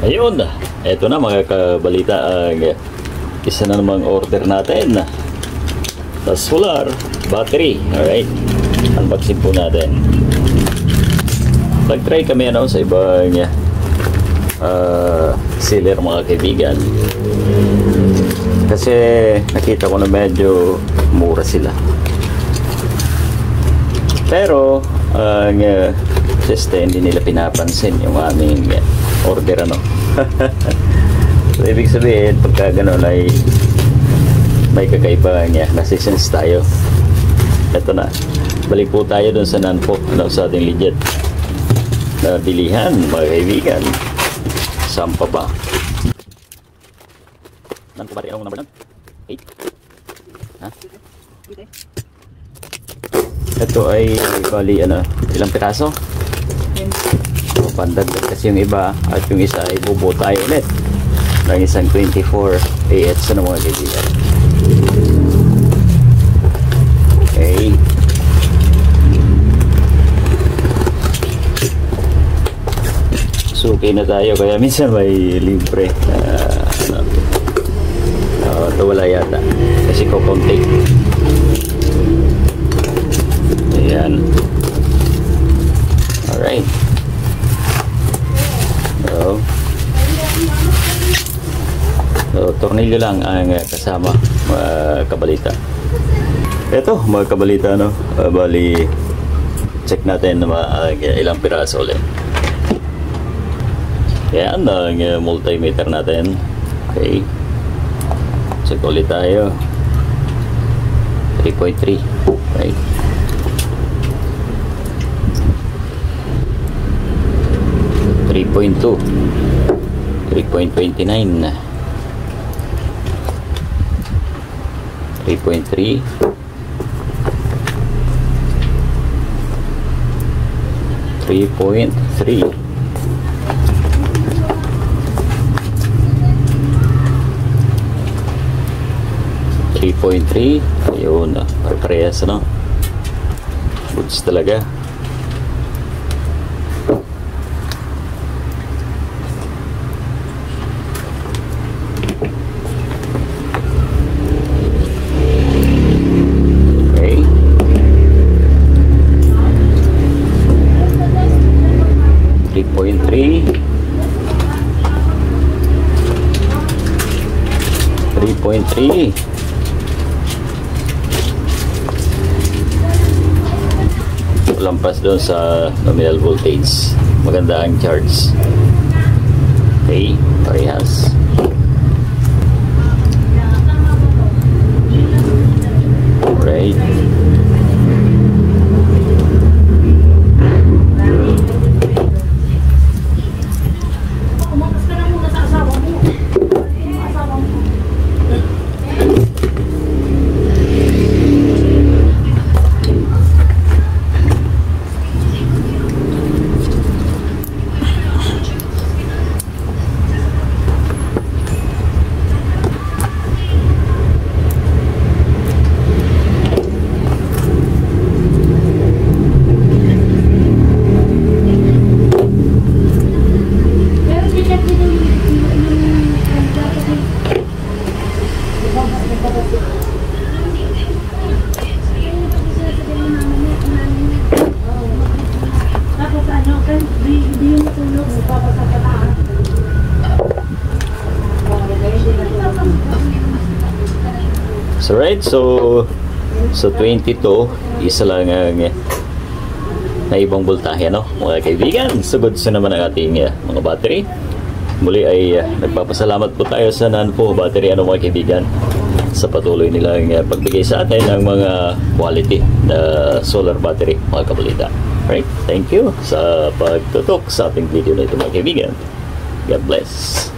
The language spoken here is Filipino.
Ayun, eto na mga kabalita ang isa na namang order natin sa solar battery. Alright, unboxing po natin. Nag-try kami sa ibang seller mga kaibigan, kasi nakita ko na medyo mura sila, pero ang hindi nila pinapansin yung aming order So ibig sabihin pagka gano'n ay may kakaiba nasisense tayo. Ito na, balik po tayo dun sa Nanpo, sa ating legit na bilihan mga kaibigan. Saan pa ba? Nanpo ba rin ang number nun? 8? Ha? Ito ay bali ilang piraso? Pandagdag kasi yung iba, at yung isa ay bubuo tayo ulit ng isang 24 AH na mga kaibigan. Okay, suki na tayo, kaya minsan may libre ito wala yata kasi kukunti. Ayan, alright. So, tornilyo lang ang kasama mga kabalita. Ito mga kabalita, bali check natin na ilang piraso ulit. Yan ang multimeter natin. Okay, check ulit tayo. 3.3. Right, 3.2, 3.29, 3.3, 3.3, 3.3. Ayun, parehas goods talaga. Lampas doon sa nominal voltage, maganda ang charge. Okay, parehas. Alright, so right, so sa 22 isa lang ang na ibang voltahe mga kaibigan. So goods naman ang ating mga battery. Muli ay nagpapasalamat po tayo sa Nanpo battery mga kaibigan sa patuloy nilang pagbigay sa atin ng mga quality na solar battery mga kabalita. Right, thank you sa pagtutok sa ating video na ito mga kaibigan. God bless.